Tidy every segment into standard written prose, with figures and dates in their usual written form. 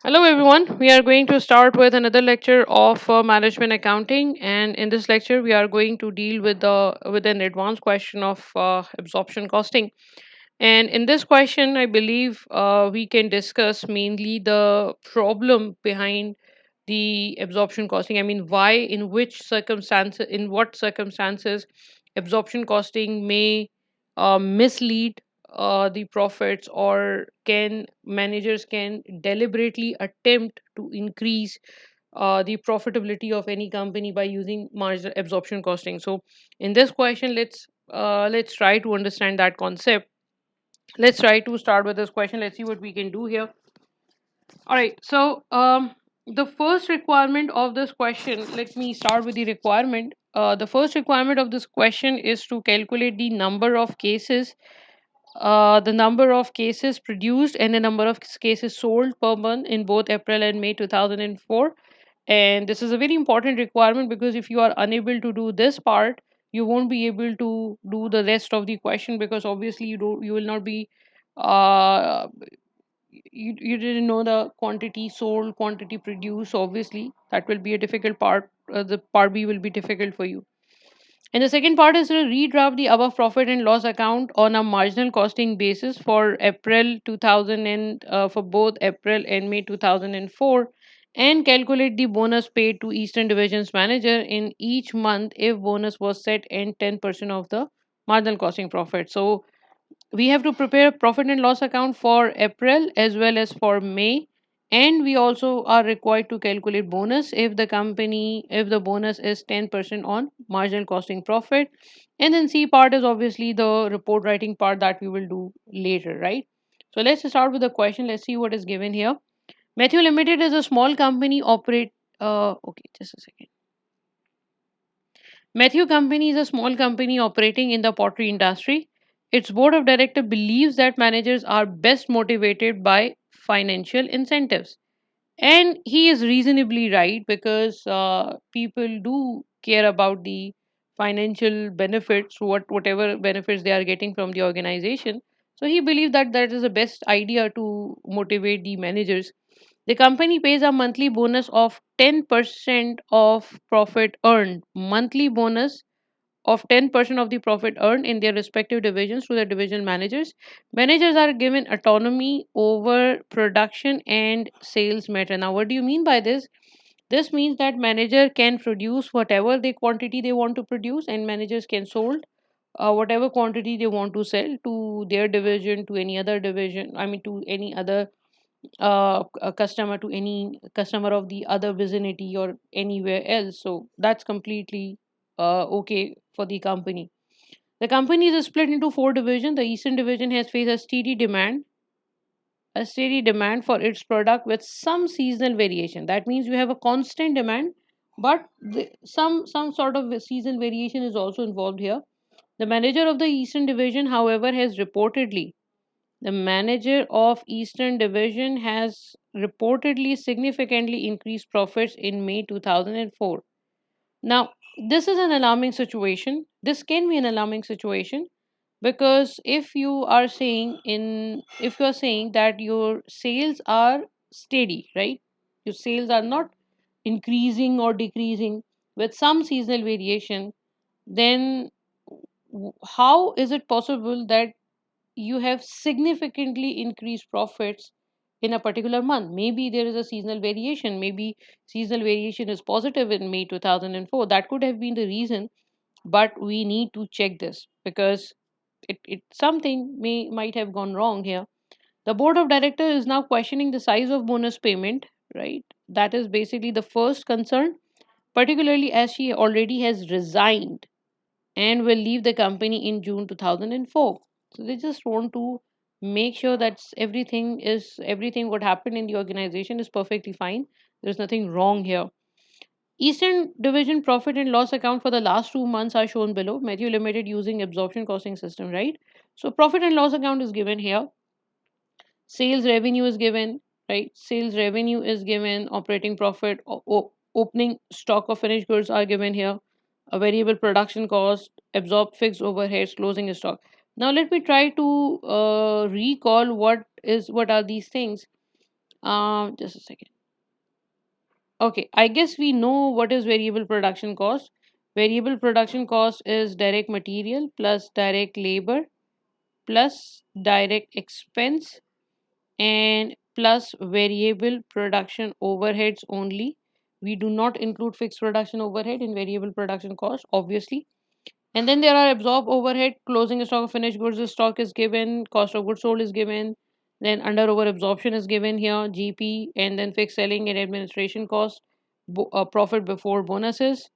Hello, everyone. We are going to start with another lecture of management accounting, and in this lecture, we are going to deal with an advanced question of absorption costing. And in this question, I believe we can discuss mainly the problem behind the absorption costing. I mean, why, in what circumstances, absorption costing may mislead the profits, or can managers can deliberately attempt to increase the profitability of any company by using marginal absorption costing. So, in this question, let's try to understand that concept. Let's try to start with this question. Let's see what we can do here. All right. So, the first requirement of this question, let me start with the requirement. The first requirement of this question is to calculate the number of cases produced and the number of cases sold per month in both April and May 2004. And this is a very important requirement because if you are unable to do this part, you won't be able to do the rest of the question, because obviously you will not be uh, you didn't know the quantity sold, quantity produced. So obviously that will be a difficult part. The part B will be difficult for you. And the second part is to redraft the above profit and loss account on a marginal costing basis for April 2000 and for both April and May 2004, and calculate the bonus paid to Eastern Division's manager in each month if bonus was set and 10% of the marginal costing profit. So we have to prepare a profit and loss account for April as well as for May, and we also are required to calculate bonus if the bonus is 10% on marginal costing profit. And then C part is obviously the report writing part that we will do later, right? So let's start with the question. Let's see what is given here. Matthew Limited is a small company operate okay, just a second. Matthew Company is a small company operating in the pottery industry. Its board of directors believes that managers are best motivated by financial incentives. And he is reasonably right, because people do care about the financial benefits, whatever benefits they are getting from the organization. So he believes that that is the best idea to motivate the managers. The company pays a monthly bonus of 10% of profit earned. Monthly bonus of 10% of the profit earned in their respective divisions to the division managers. Managers are given autonomy over production and sales matter. Now, what do you mean by this? This means that manager can produce whatever the quantity they want to produce, and managers can sold whatever quantity they want to sell to their division, to any other division. I mean, to any other a customer, to any customer of the other vicinity or anywhere else. So that's completely okay for the company. The company is split into four divisions. The Eastern Division has faced a steady demand for its product with some seasonal variation. That means you have a constant demand, but some sort of seasonal variation is also involved here. The manager of the Eastern Division, however, has reportedly the manager of Eastern Division has reportedly significantly increased profits in May 2004. Now, this is an alarming situation. This can be an alarming situation, because if you are saying that your sales are steady, right? Your sales are not increasing or decreasing with some seasonal variation, then how is it possible that you have significantly increased profits in a particular month? Maybe there is a seasonal variation. Maybe seasonal variation is positive in May 2004. That could have been the reason, but we need to check this, because it something might have gone wrong here. The board of directors is now questioning the size of bonus payment, right? That is basically the first concern, particularly as she already has resigned and will leave the company in June 2004. So they just want to make sure that everything what happened in the organization is perfectly fine. There's nothing wrong here. Eastern Division profit and loss account for the last 2 months are shown below. Matthew Limited using absorption costing system, right? So profit and loss account is given here. Sales revenue is given, right? Sales revenue is given. Operating profit, opening stock of finished goods are given here. A variable production cost, absorb fixed overheads, closing stock. Now let me try to recall what are these things. Just a second. Okay, I guess we know what is variable production cost. Variable production cost is direct material plus direct labor plus direct expense and plus variable production overheads only. We do not include fixed production overhead in variable production cost, obviously. And then there are absorbed overhead, closing stock of finished goods stock is given, cost of goods sold is given, then under over absorption is given here, GP, and then fixed selling and administration cost, profit before bonuses,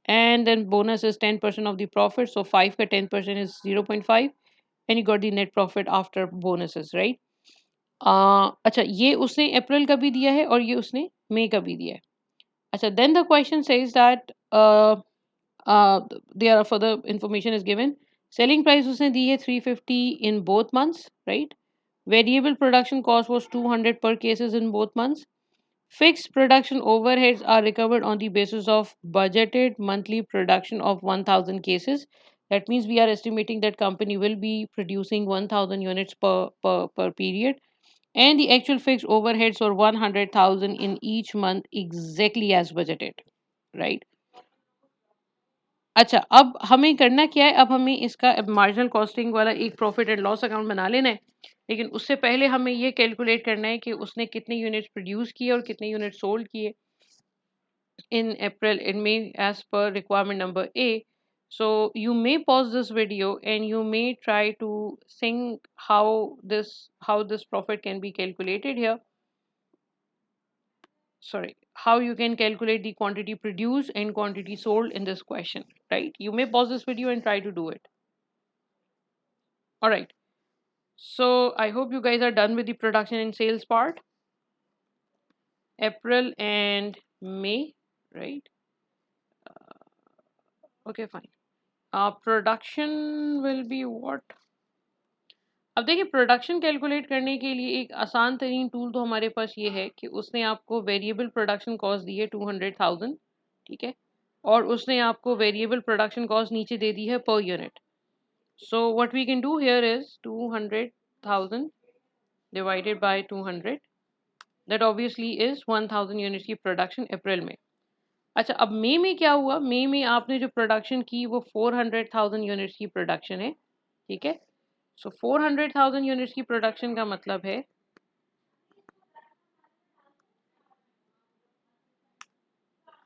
and then bonus is 10% of the profit, so 5 ka 10% is 0.5, and you got the net profit after bonuses, right? अच्छा ये उसने अप्रैल का भी दिया है और ये उसने मई का भी दिया है. अच्छा, then the question says that there are further information is given. Selling price उसने दी है 350 in both months, right? Variable production cost was 200 per cases in both months. Fixed production overheads are recovered on the basis of budgeted monthly production of 1000 cases. That means we are estimating that company will be producing 1000 units per period, and the actual fixed overheads are 100,000 in each month exactly as budgeted, right? अच्छा, अब हमें करना क्या है, अब हमें इसका marginal costing वाला एक प्रॉफिट एंड लॉस अकाउंट बना लेना है. लेकिन उससे पहले हमें ये कैलकुलेट करना है कि उसने कितने यूनिट्स प्रोड्यूस किए और कितने यूनिट सोल्ड किए in April and May as per requirement number A. So you may pause this video and you may try to think how this profit can be calculated here. Sorry, how you can calculate the quantity produced and quantity sold in this question, right? You may pause this video and try to do it. All right. So I hope you guys are done with the production and sales part. April and May, right? Okay, fine. Production will be what? अब देखिए, production calculate करने के लिए एक आसान तरीन tool तो हमारे पास ये है कि उसने आपको वेरिएबल प्रोडक्शन कॉस्ट दी है 200,000, ठीक है, और उसने आपको वेरिएबल प्रोडक्शन कॉस्ट नीचे दे दी है पर unit. So what we can do here is 200,000 divided by 200, that obviously is 1000 units की प्रोडक्शन अप्रैल में. अच्छा, अब मई में क्या हुआ, मई में आपने जो प्रोडक्शन की वो 400,000 यूनिट्स की प्रोडक्शन है, ठीक है. सो 400,000 यूनिट्स की प्रोडक्शन का मतलब है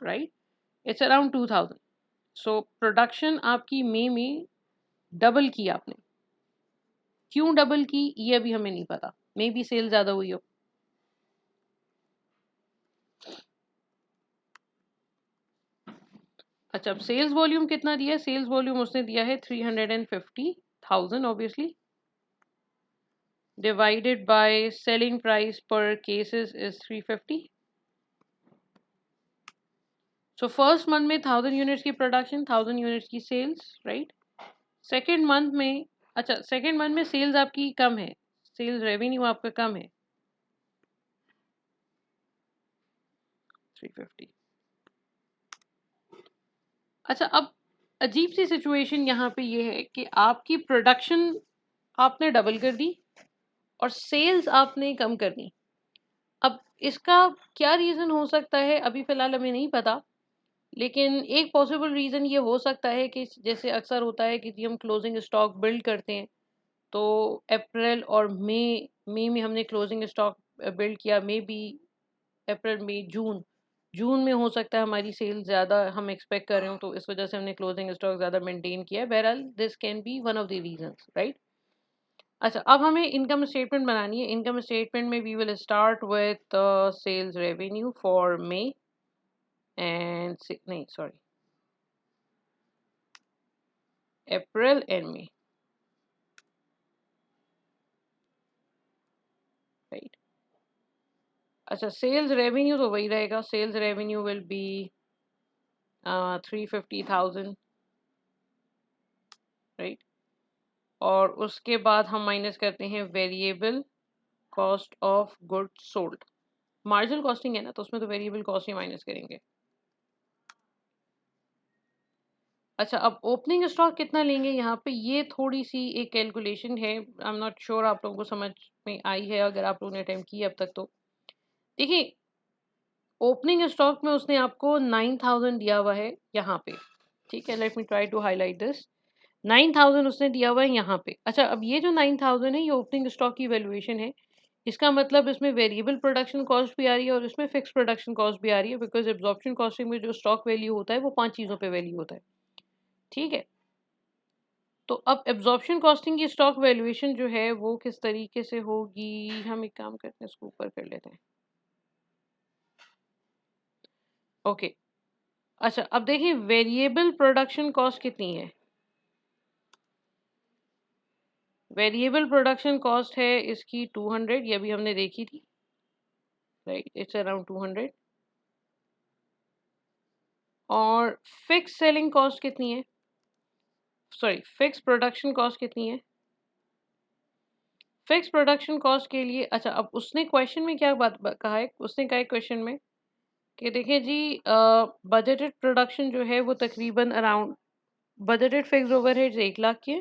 right, it's around 2000. So production आपकी मई में डबल की आपने. क्यों डबल की ये अभी हमें नहीं पता, मे बी सेल ज़्यादा हुई हो. अच्छा, अब सेल्स वॉल्यूम कितना दिया है, सेल्स वॉल्यूम उसने दिया है 350,000 obviously, divided by selling price पर cases is 350. So first month में 1000 यूनिट्स की प्रोडक्शन, 1000 यूनिट्स की सेल्स, राइट. सेकेंड मंथ में, अच्छा सेकेंड मंथ में सेल्स आपकी कम है, सेल्स रेवेन्यू आपका कम है 350. अच्छा, अब अजीब सी सिचुएशन यहाँ पे ये है कि आपकी प्रोडक्शन आपने डबल कर दी और सेल्स आपने कम कर दी. अब इसका क्या रीज़न हो सकता है अभी फ़िलहाल हमें नहीं पता, लेकिन एक पॉसिबल रीज़न ये हो सकता है कि जैसे अक्सर होता है कि हम क्लोजिंग स्टॉक बिल्ड करते हैं, तो अप्रैल और मई, मई में हमने क्लोजिंग स्टॉक बिल्ड किया, मे बी अप्रैल मई जून, जून में हो सकता है हमारी सेल ज़्यादा हम एक्सपेक्ट कर रहे हो, तो इस वजह से हमने क्लोजिंग स्टॉक ज़्यादा मेंटेन किया है. बहरहाल this can be one of the reasons, right. अच्छा, अब हमें इनकम स्टेटमेंट बनानी है. इनकम स्टेटमेंट में we will start with sales revenue for May and नहीं sorry April and May, right. अच्छा, सेल्स रेवेन्यू तो वही रहेगा, sales revenue will be 350,000, right. और उसके बाद हम माइनस करते हैं variable cost of goods sold. Marginal costing है ना, तो उसमें तो वेरिएबल कॉस्ट ही माइनस करेंगे. अच्छा, अब ओपनिंग स्टॉक कितना लेंगे यहाँ पे, ये थोड़ी सी एक कैलकुलेशन है. आई एम नॉट श्योर आप लोगों को समझ में आई है, अगर आप लोगों ने अटेम्प्ट किया अब तक तो. देखिए, ओपनिंग स्टॉक में उसने आपको 9,000 दिया हुआ है यहाँ पे, ठीक है। Let me try to highlight this. 9,000 उसने दिया हुआ है यहाँ पे। अच्छा, अब ये जो 9,000 है, ये ओपनिंग स्टॉक की वैल्यूएशन है। इसका मतलब इसमें वेरिएबल प्रोडक्शन कॉस्ट भी आ रही है और इसमें फिक्स प्रोडक्शन कॉस्ट भी आ रही है, बिकॉज एब्जॉर्प्शन कॉस्टिंग में जो स्टॉक वैल्यू होता है वो 5 चीज़ों पे वैल्यू होता है, ठीक है। तो अब एब्जॉर्प्शन कॉस्टिंग की स्टॉक वैल्यूएशन जो है वो किस तरीके से होगी, हम एक काम करते हैं, इसको ऊपर कर लेते हैं। ओके, अच्छा अब देखिए वेरिएबल प्रोडक्शन कॉस्ट कितनी है। वेरिएबल प्रोडक्शन कॉस्ट है इसकी 200, ये भी हमने देखी थी, राइट, इट्स अराउंड 200। और फिक्स सेलिंग कॉस्ट कितनी है, सॉरी फिक्स प्रोडक्शन कॉस्ट कितनी है। फिक्स प्रोडक्शन कॉस्ट के लिए, अच्छा अब उसने क्वेश्चन में क्या कहा है, उसने कहा है क्वेश्चन में कि देखिए जी, बजटेड प्रोडक्शन जो है वो तकरीबन around, budgeted fixed overheads 1 lakh के,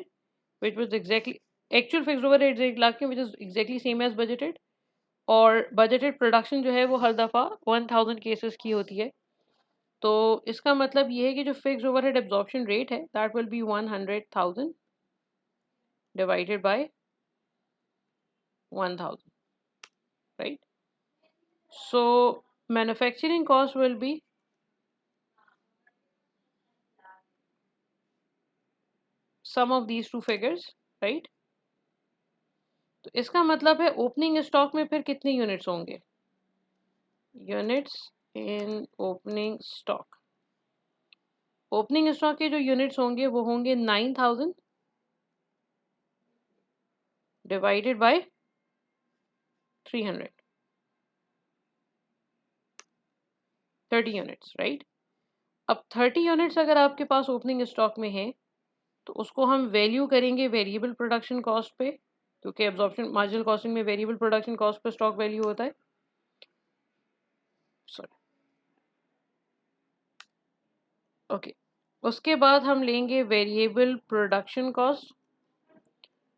which was exactly, actual fixed overheads 1 lakh के, which is exactly same as budgeted. और बजटेड प्रोडक्शन जो है वो हर दफ़ा 1000 केसेस की होती है। तो इसका मतलब ये है कि जो फिक्स्ड ओवरहेड एब्जॉर्प्शन रेट है that will be 100,000 divided by 1000, right. So manufacturing cost will be sum of these two figures, right. तो इसका मतलब है ओपनिंग स्टॉक में फिर कितने यूनिट्स होंगे, units in opening stock. Opening stock के जो यूनिट्स होंगे वो होंगे 9,000 डिवाइडेड बाय 300, 30 यूनिट्स, राइट। अब 30 यूनिट्स अगर आपके पास ओपनिंग स्टॉक में है तो उसको हम वैल्यू करेंगे वेरिएबल प्रोडक्शन कॉस्ट पे, क्योंकि एब्जॉर्प्शन मार्जिनल कॉस्टिंग में वेरिएबल प्रोडक्शन कॉस्ट पे स्टॉक वैल्यू होता है, सॉरी, ओके। उसके बाद हम लेंगे वेरिएबल प्रोडक्शन कॉस्ट।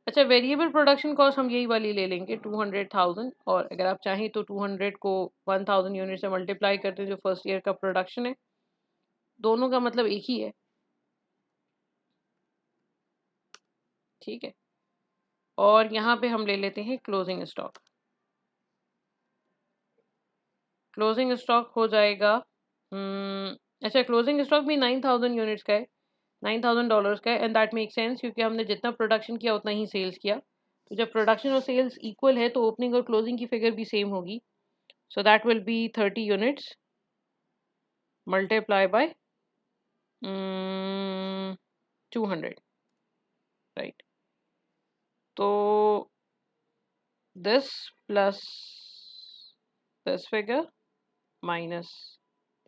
अच्छा, वेरिएबल प्रोडक्शन कॉस्ट हम यही वाली ले लेंगे 200,000, और अगर आप चाहें तो 200 को 1000 यूनिट से मल्टीप्लाई करते हैं जो फर्स्ट ईयर का प्रोडक्शन है, दोनों का मतलब एक ही है, ठीक है। और यहाँ पे हम ले लेते हैं क्लोजिंग स्टॉक। क्लोजिंग स्टॉक हो जाएगा, अच्छा क्लोजिंग स्टॉक भी 9,000 यूनिट्स का है, $9,000 का है, एंड दैट मेक सेंस क्योंकि हमने जितना प्रोडक्शन किया उतना ही सेल्स किया। तो जब प्रोडक्शन और सेल्स इक्वल है तो ओपनिंग और क्लोजिंग की फिगर भी सेम होगी। So that will be 30 units multiply by 200, right. तो this plus this figure minus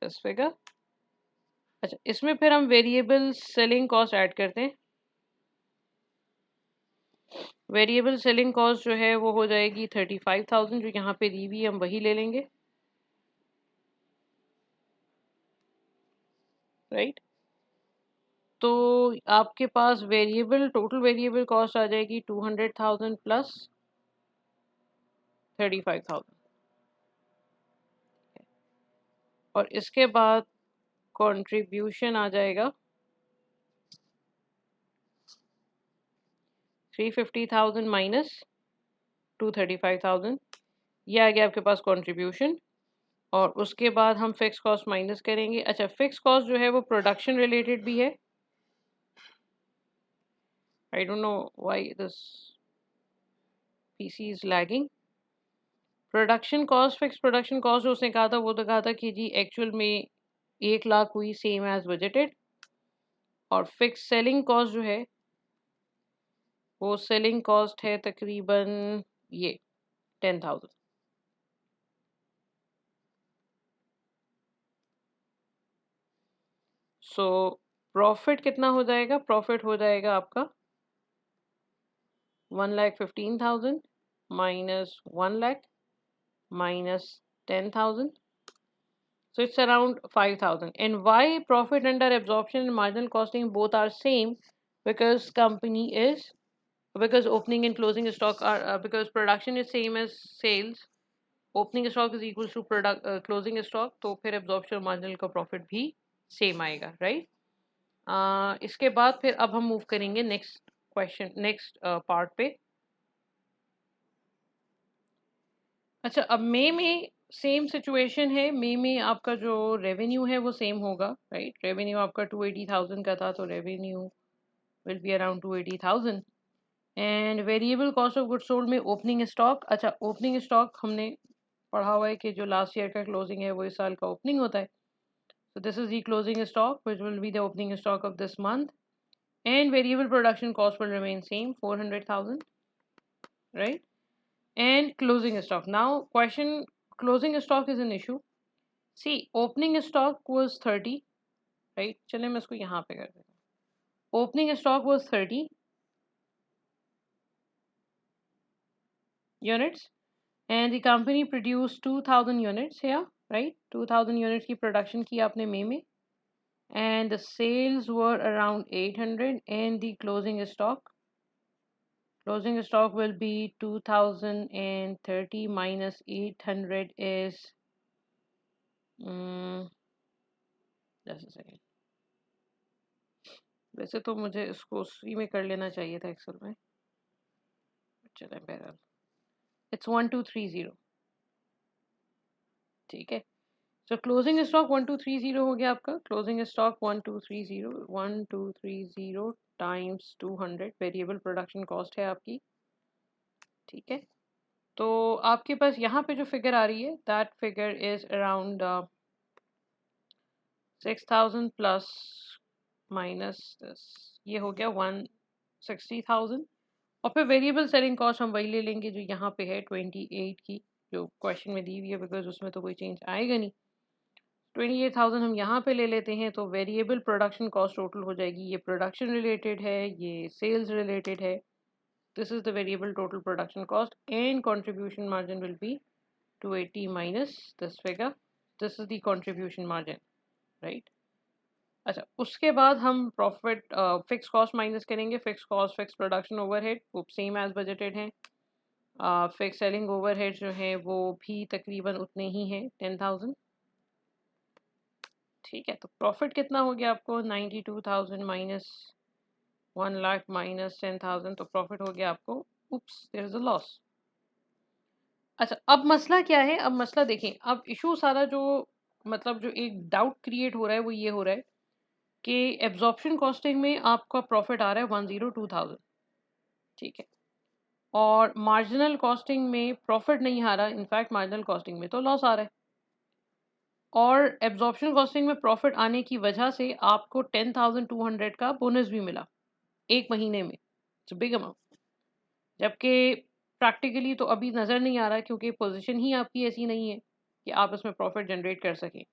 this figure. अच्छा, इसमें फिर हम वेरिएबल सेलिंग कॉस्ट ऐड करते हैं। वेरिएबल सेलिंग कॉस्ट जो है वो हो जाएगी 35,000, जो यहाँ पे दी हुई है हम वही ले लेंगे, राइट। तो आपके पास वेरिएबल टोटल वेरिएबल कॉस्ट आ जाएगी 200,000 प्लस 35,000, और इसके बाद कंट्रीब्यूशन आ जाएगा 350,000 माइनस 235,000, ये आ गया आपके पास कंट्रीब्यूशन। और उसके बाद हम फिक्स कॉस्ट माइनस करेंगे। अच्छा, फिक्स कॉस्ट जो है वो प्रोडक्शन रिलेटेड भी है, I don't know why this PC is lagging. Production cost, fix production cost जो उसने कहा था वो तो कहा था कि जी एक्चुअल में 1 लाख हुई सेम एज बजटेड, और फिक्स सेलिंग कॉस्ट जो है वो सेलिंग कॉस्ट है तकरीबन ये 10,000। सो प्रॉफिट कितना हो जाएगा, प्रॉफिट हो जाएगा आपका 1,15,000 minus 1 lakh minus 10,000. So it's around 5,000. And why profit under absorption and marginal costing both are same? Because company is, because opening and closing stock are, because production is same as sales. Opening stock is equal to product closing stock, तो फिर absorption marginal का profit भी same आएगा, right. इसके बाद फिर अब हम मूव करेंगे नेक्स्ट क्वेश्चन, नेक्स्ट पार्ट पे। अच्छा, अब मई में सेम सिचुएशन है। मई में आपका जो रेवेन्यू है वो सेम होगा, राइट। रेवेन्यू आपका 280,000 का था, तो revenue will be around 280,000। And variable cost of goods sold में ओपनिंग स्टॉक, अच्छा ओपनिंग स्टॉक हमने पढ़ा हुआ है कि जो लास्ट ईयर का क्लोजिंग है वो इस साल का ओपनिंग होता है। So this is the closing stock, which will be the opening stock of this month. And variable production cost will remain same, 400,000, right? And closing stock. Now, question: closing stock is an issue. See, opening stock was 30, right? चलिए मैं इसको यहाँ पे कर देता हूँ. Opening stock was 30 units, and the company produced 2,000 units here, right? 2,000 units की production की आपने मई में, and the sales were around 800, and the closing stock will be 2030 minus 800 is just a second. वैसे तो मुझे इसको उसी में कर लेना चाहिए था एक्सेल में, चले बहरहाल इट्स 1230, ठीक है। सो क्लोजिंग स्टॉक 1230 हो गया आपका। Closing stock 1230 times 200 variable production cost है आपकी, ठीक है। तो आपके पास यहाँ पे जो फिगर आ रही है that figure is around 6,000 plus minus this, ये हो गया 160,000। और फिर वेरिएबल सेलिंग कॉस्ट हम वही ले लेंगे जो यहाँ पे है 28 की, जो क्वेश्चन में दी हुई है, बिकॉज उसमें तो कोई चेंज आएगा नहीं। 28,000 हम यहाँ पे ले लेते हैं, तो वेरिएबल प्रोडक्शन कॉस्ट टोटल हो जाएगी। ये प्रोडक्शन रिलेटेड है, ये सेल्स रिलेटेड है। This is the variable total production cost and contribution margin will be 280 minus this figure. This is the contribution margin, right. अच्छा, उसके बाद हम प्रॉफिट फिक्स कॉस्ट माइनस करेंगे। Fix cost, fix production overhead वो same as budgeted हैं। Fix selling overhead जो है वो भी तकरीबन उतने ही हैं, 10,000, ठीक है। तो प्रॉफिट कितना हो गया आपको? 92,000 माइनस 1 लाख माइनस 10,000, तो प्रॉफिट हो गया आपको, उप्स देयर इज अ लॉस। अच्छा, अब मसला क्या है? अब मसला देखें, अब इशू सारा जो मतलब जो एक डाउट क्रिएट हो रहा है वो ये हो रहा है कि एब्जॉर्प्शन कॉस्टिंग में आपका प्रॉफिट आ रहा है 102,000, ठीक है। और मार्जिनल कॉस्टिंग में प्रॉफिट नहीं आ रहा, इनफैक्ट मार्जिनल कॉस्टिंग में तो लॉस आ रहा है। और एब्जॉर्प्शन कॉस्टिंग में प्रॉफिट आने की वजह से आपको 10,200 का बोनस भी मिला एक महीने में। इट्स बिग अमाउंट, जबकि प्रैक्टिकली तो अभी नज़र नहीं आ रहा, क्योंकि पोजीशन ही आपकी ऐसी नहीं है कि आप इसमें प्रॉफिट जनरेट कर सकें।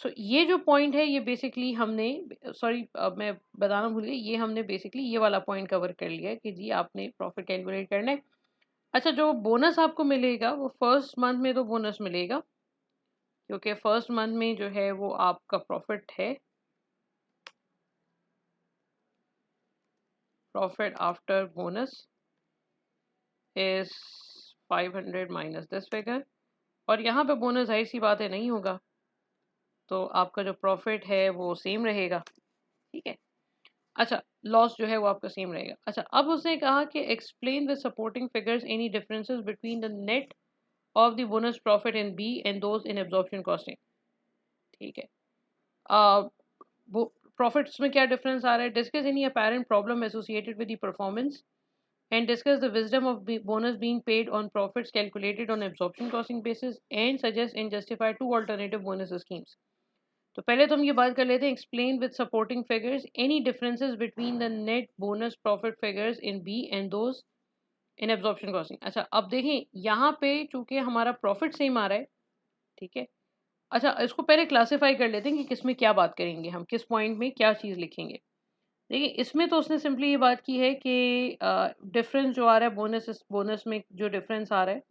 सो ये जो पॉइंट है ये बेसिकली हमने, सॉरी मैं बताना भूल गई, ये हमने बेसिकली ये वाला पॉइंट कवर कर लिया है कि जी आपने प्रॉफिट कैलकुलेट करना है। अच्छा, जो बोनस आपको मिलेगा वो फर्स्ट मंथ में तो बोनस मिलेगा, क्योंकि फर्स्ट मंथ में जो है वो आपका प्रॉफिट है, profit after bonus is 500 minus this figure. और यहाँ पे बोनस जाहिर सी बात है नहीं होगा, तो आपका जो प्रॉफिट है वो सेम रहेगा, ठीक है। अच्छा, लॉस जो है वो आपका सेम रहेगा। अच्छा, अब उसने कहा कि explain the supporting figures any differences between the net of the bonus profit in B and those in absorption costing, ठीक है। वो प्रॉफिट्स में क्या डिफरेंस आ रहा है? Discuss any apparent problem associated with the performance and discuss the wisdom of bonus being paid on profits calculated on absorption costing basis and suggest and justify two alternative bonus schemes. तो पहले तो हम ये बात कर लेते हैं, explain with supporting figures any differences between the net bonus profit figures in B and those in absorption costing. अच्छा, अब देखें यहाँ पे चूंकि हमारा प्रॉफिट सेम आ रहा है, ठीक है। अच्छा, इसको पहले क्लासीफाई कर लेते हैं कि किस में क्या बात करेंगे, हम किस पॉइंट में क्या चीज़ लिखेंगे। देखिए, इसमें तो उसने सिंपली ये बात की है कि डिफरेंस जो आ रहा है बोनस में जो डिफरेंस आ रहा है,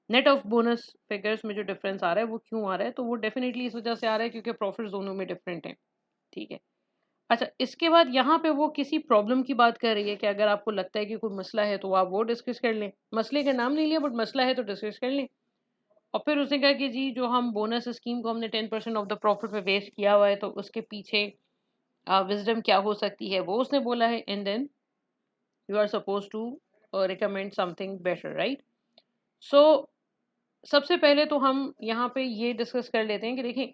नेट ऑफ बोनस फिगर्स में जो डिफरेंस आ रहा है वो क्यों आ रहा है, तो वो डेफिनेटली इस वजह से आ रहा है क्योंकि प्रॉफिट्स दोनों में डिफरेंट हैं, ठीक है। अच्छा, इसके बाद यहाँ पे वो किसी प्रॉब्लम की बात कर रही है कि अगर आपको लगता है कि कोई मसला है तो आप वो डिस्कस कर लें। मसले का नाम नहीं लिया, बट मसला है तो डिस्कस कर लें। और फिर उसने कहा कि जी जो हम बोनस स्कीम को हमने 10% ऑफ द प्रॉफिट पे वेस्ट किया हुआ है, तो उसके पीछे विजडम क्या हो सकती है वो उसने बोला है, and then you are suppose to recommend something better, right? So सबसे पहले तो हम यहाँ पे ये डिस्कस कर लेते हैं कि देखिए,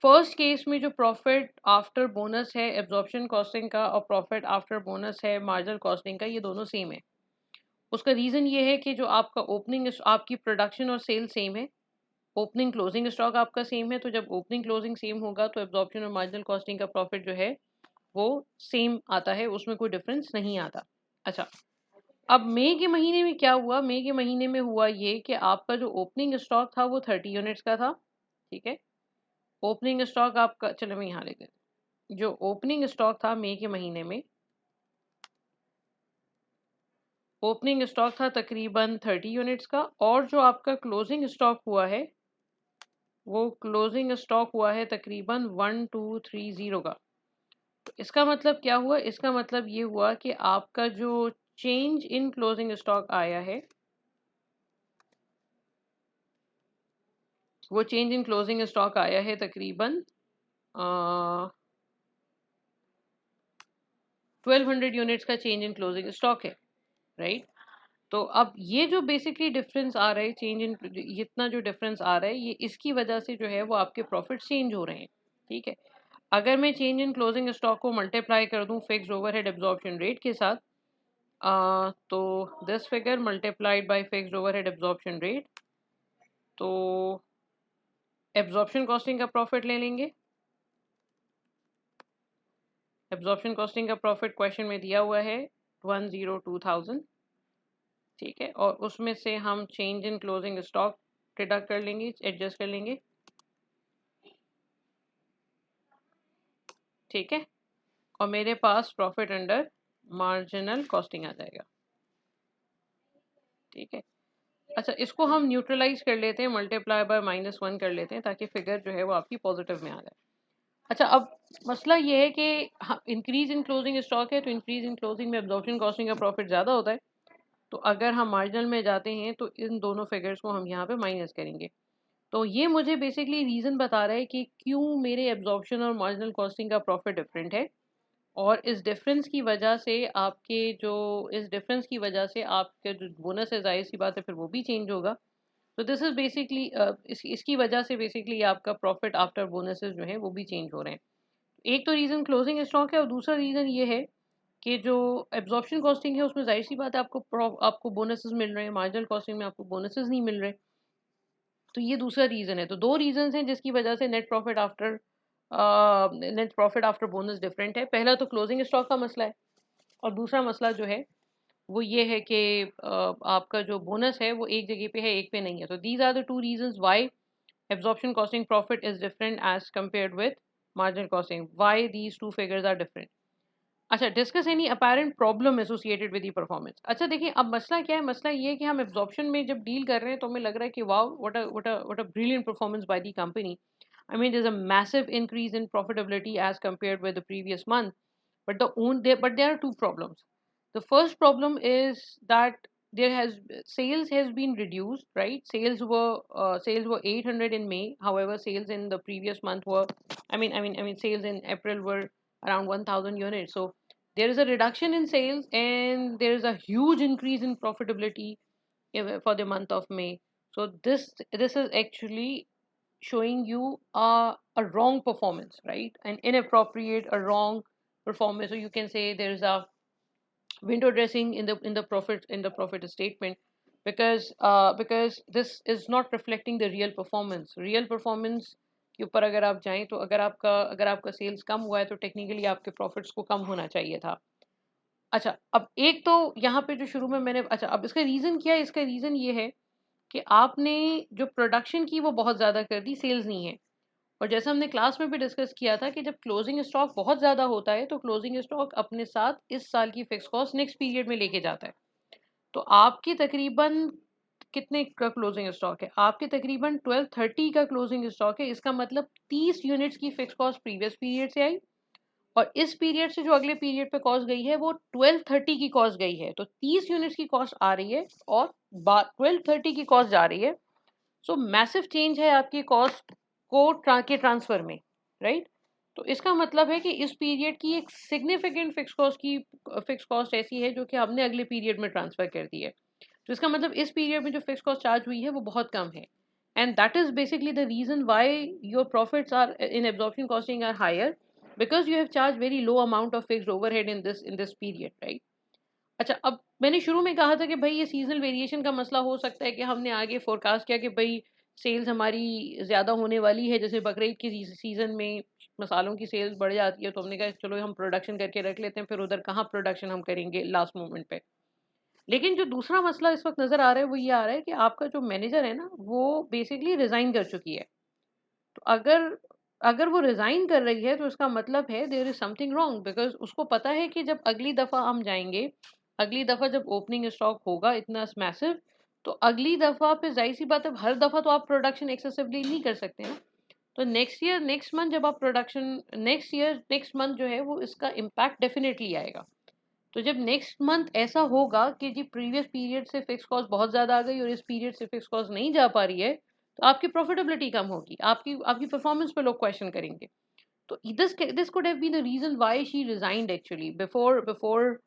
फर्स्ट केस में जो प्रॉफिट आफ्टर बोनस है एब्जॉर्प्शन कॉस्टिंग का, और प्रॉफिट आफ्टर बोनस है मार्जिनल कॉस्टिंग का, ये दोनों सेम है। उसका रीज़न ये है कि जो आपका ओपनिंग, आपकी प्रोडक्शन और सेल सेम है, ओपनिंग क्लोजिंग स्टॉक आपका सेम है, तो जब ओपनिंग क्लोजिंग सेम होगा तो एब्जॉर्प्शन और मार्जिनल कॉस्टिंग का प्रॉफिट जो है वो सेम आता है, उसमें कोई डिफरेंस नहीं आता। अच्छा, अब मई के महीने में क्या हुआ? मई के महीने में हुआ ये कि आपका जो ओपनिंग स्टॉक था वो 30 यूनिट्स का था, ठीक है? ओपनिंग स्टॉक आपका, चलो मैं यहाँ लेते हैं, जो ओपनिंग स्टॉक था मई के महीने में, ओपनिंग स्टॉक था तकरीबन 30 यूनिट्स का, और जो आपका क्लोजिंग स्टॉक हुआ है वो क्लोजिंग स्टॉक हुआ है तकरीबन 1230 का। तो इसका मतलब क्या हुआ? इसका मतलब ये हुआ कि आपका जो चेंज इन क्लोजिंग स्टॉक आया है, वो चेंज इन क्लोजिंग स्टॉक आया है तकरीबन 1200 यूनिट्स का चेंज इन क्लोजिंग स्टॉक है, राइट? तो अब ये जो बेसिकली डिफरेंस आ रहा है, चेंज इन, इतना जो डिफरेंस आ रहा है, ये इसकी वजह से जो है वो आपके प्रॉफिट चेंज हो रहे हैं, ठीक है? अगर मैं चेंज इन क्लोजिंग स्टॉक को मल्टीप्लाई कर दूं फिक्स्ड ओवरहेड एब्जॉर्प्शन रेट के साथ, तो this figure multiplied by fixed overhead absorption rate, तो एब्जॉर्प्शन कॉस्टिंग का प्रॉफिट ले लेंगे। एब्जॉर्प्शन कॉस्टिंग का प्रॉफिट क्वेश्चन में दिया हुआ है 102,000, ठीक है? और उसमें से हम change in closing stock deduct कर लेंगे, एडजस्ट कर लेंगे, ठीक है? और मेरे पास प्रॉफिट अंडर मार्जिनल कॉस्टिंग आ जाएगा, ठीक है? अच्छा, इसको हम न्यूट्रलाइज कर लेते हैं, मल्टीप्लाई बाय -1 कर लेते हैं, ताकि फिगर जो है वो आपकी पॉजिटिव में आ जाए। अच्छा, अब मसला ये है कि इंक्रीज इन क्लोजिंग स्टॉक है, तो इंक्रीज इन क्लोजिंग में एब्जॉर्प्शन कॉस्टिंग का प्रॉफिट ज़्यादा होता है, तो अगर हम मार्जिनल में जाते हैं तो इन दोनों फिगर्स को हम यहाँ पे माइनस करेंगे। तो ये मुझे बेसिकली रीज़न बता रहा है कि क्यों मेरे एब्जॉर्प्शन और मार्जिनल कॉस्टिंग का प्रॉफिट डिफरेंट है, और इस डिफरेंस की वजह से आपके जो, इस डिफरेंस की वजह से आपके जो बोनस है, जाहिर सी बात है फिर वो भी चेंज होगा। तो दिस इज़ बेसिकली इसकी वजह से बेसिकली आपका प्रॉफिट आफ्टर बोनसेस जो है वो भी चेंज हो रहे हैं। एक तो रीज़न क्लोजिंग स्टॉक है, और दूसरा रीज़न ये है कि जो एब्जॉर्प्शन कॉस्टिंग है उसमें जाहिर सी बात है आपको बोनसेस मिल रहे हैं, मार्जिनल कॉस्टिंग में आपको बोनसेस नहीं मिल रहे। तो ये दूसरा रीज़न है। तो दो रीज़न्स हैं जिसकी वजह से net profit after bonus different है। पहला तो क्लोजिंग स्टॉक का मसला है, और दूसरा मसला जो है वो ये है कि आपका जो बोनस है वो एक जगह पे है, एक पे नहीं है। तो these are the two reasons why absorption costing profit is different as compared with marginal costing. Why these two figures are different? अच्छा, discuss any apparent problem associated with the performance. अच्छा देखिए, अब मसला क्या है? मसला ये है कि हम एब्जॉर्प्शन में जब डील कर रहे हैं तो हमें लग रहा है कि wow, what a brilliant performance by the company. I mean, there's a massive increase in profitability as compared with the previous month. But there are two problems. The first problem is that sales has been reduced, right? Sales were 800 in May. However, sales in the previous month were, I mean, sales in April were around 1,000 units. So there is a reduction in sales, and there is a huge increase in profitability for the month of May. So this is actually showing you a wrong performance, right? An inappropriate, a wrong performance. So you can say there is a window dressing in the profit statement, because this is not reflecting the real performance. Real performance के ऊपर अगर आप जाएं तो अगर आपका sales कम हुआ है तो टेक्निकली आपके प्रॉफिट्स को कम होना चाहिए था। अच्छा, अब एक तो यहाँ पे जो शुरू में मैंने, अच्छा अब इसका रीज़न क्या है? इसका रीज़न ये है कि आपने जो प्रोडक्शन की वो बहुत ज़्यादा कर दी, सेल्स नहीं है। और जैसा हमने क्लास में भी डिस्कस किया था कि जब क्लोजिंग स्टॉक बहुत ज़्यादा होता है तो क्लोजिंग स्टॉक अपने साथ इस साल की फिक्स कॉस्ट नेक्स्ट पीरियड में लेके जाता है। तो आपकी तकरीबन कितने का क्लोजिंग स्टॉक है? आपके तकरीबन 1230 का क्लोजिंग स्टॉक है। इसका मतलब 30 यूनिट्स की फिक्स कॉस्ट प्रीवियस पीरियड से आई, और इस पीरियड से जो अगले पीरियड पे कॉस्ट गई है वो 1230 की कॉस्ट गई है। तो 30 यूनिट्स की कॉस्ट आ रही है और 1230 की कॉस्ट जा रही है। सो मैसिव चेंज है आपकी कॉस्ट को के ट्रांसफर में, राइट। तो इसका मतलब है कि इस पीरियड की एक सिग्निफिकेंट फिक्स कॉस्ट ऐसी है जो कि हमने अगले पीरियड में ट्रांसफर कर दी है। तो इसका मतलब इस पीरियड में जो फिक्स कॉस्ट चार्ज हुई है वो बहुत कम है, and that is basically the reason why your profits are in absorption costing are higher, because you have charge very low amount of fixed overhead in this period, right. अच्छा, अब मैंने शुरू में कहा था कि भाई ये सीजनल वेरिएशन का मसला हो सकता है कि हमने आगे फोरकास्ट किया कि भाई सेल्स हमारी ज़्यादा होने वाली है, जैसे बकरीद की सीज़न में मसालों की सेल्स बढ़ जाती है, तो हमने कहा चलो हम प्रोडक्शन करके रख लेते हैं, फिर उधर कहाँ प्रोडक्शन हम करेंगे लास्ट मोमेंट पे। लेकिन जो दूसरा मसला इस वक्त नज़र आ रहा है वो ये आ रहा है कि आपका जो मैनेजर है ना वो बेसिकली रिज़ाइन कर चुकी है। तो अगर अगर वो रिज़ाइन कर रही है तो इसका मतलब है there is something wrong, because उसको पता है कि जब अगली दफ़ा हम जाएँगे, अगली दफ़ा जब ओपनिंग स्टॉक होगा इतना मैसिव, तो अगली दफ़ा पे ज़ाहिर-सी बात है हर दफ़ा तो आप प्रोडक्शन एक्सेसिवली नहीं कर सकते ना। तो नेक्स्ट मंथ जब आप प्रोडक्शन नेक्स्ट मंथ जो है वो इसका इम्पैक्ट डेफ़िनिटली आएगा। तो जब नेक्स्ट मंथ ऐसा होगा कि जी प्रीवियस पीरियड से फिक्स कॉस्ट बहुत ज़्यादा आ गई और इस पीरियड से फिक्स कॉस्ट नहीं जा पा रही है, तो आपकी प्रॉफिटेबिलिटी कम होगी, आपकी आपकी परफॉर्मेंस पे लोग क्वेश्चन करेंगे। तो this could have been the reason why she resigned actually before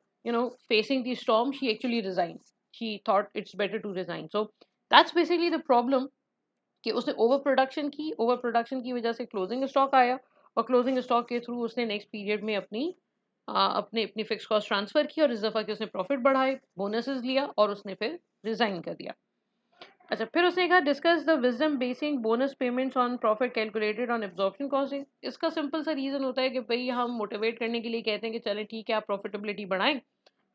facing the storm. She actually resigned. She thought it's better to resign. So that's basically the problem, कि उसने over production की वजह से closing stock आया, और closing stock के through उसने next period में अपने अपनी फिक्स कॉस्ट ट्रांसफर की, और इस दफ़ा के उसने प्रॉफिट बढ़ाए, बोनसेस लिया, और उसने फिर रिजाइन कर दिया। अच्छा, फिर उसने कहा discuss the wisdom basin bonus payments on profit calculated on absorption costing. इसका सिंपल सा रीज़न होता है कि भाई हम मोटिवेट करने के लिए कहते हैं कि चलें ठीक है आप प्रॉफिटेबिलिटी बढ़ाएं,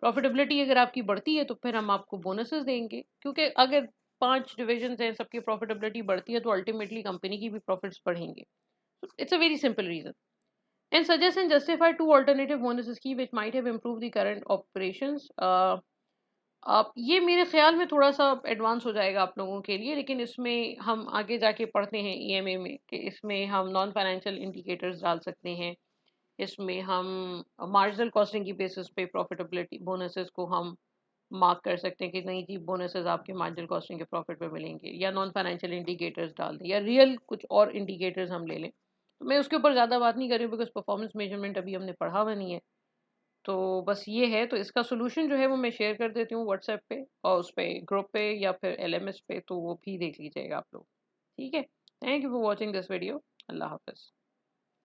प्रॉफिटेबिलिटी अगर आपकी बढ़ती है तो फिर हम आपको बोनसेस देंगे, क्योंकि अगर 5 डिविजन हैं सबकी प्रॉफिटेबिलिटी बढ़ती है तो अल्टीमेटली कंपनी की भी प्रॉफिट्स बढ़ेंगे। It's a very simple reason, and suggest and justify two alternative bonus scheme which might have improve the current operations. आप ये मेरे ख्याल में थोड़ा सा एडवांस हो जाएगा आप लोगों के लिए, लेकिन इसमें हम आगे जाके पढ़ते हैं ईएमए में कि इसमें हम नॉन फाइनेंशियल इंडिकेटर्स डाल सकते हैं, इसमें हम मार्जिनल कॉस्टिंग की बेसिस पे प्रॉफिटेबिलिटी बोनसेस को हम मार्क कर सकते हैं कि नहीं जी बोनसेस आपके मार्जिनल कॉस्टिंग के प्रॉफिट पे मिलेंगे, या नॉन फाइनेंशियल इंडिकेटर्स डाल दें, या रियल कुछ और इंडिकेटर्स हम ले लें। तो मैं उसके ऊपर ज़्यादा बात नहीं कर रही हूँ बिकॉज परफॉर्मेंस मेजरमेंट अभी हमने पढ़ा हुआ नहीं है। तो बस ये है, तो इसका सोल्यूशन जो है वो मैं शेयर कर देती हूँ व्हाट्सएप पे और उस पे ग्रुप पे या फिर एलएमएस पे, तो वो भी देख लीजिएगा आप लोग। ठीक है, thank you for watching this video. अल्लाह हाफिज़।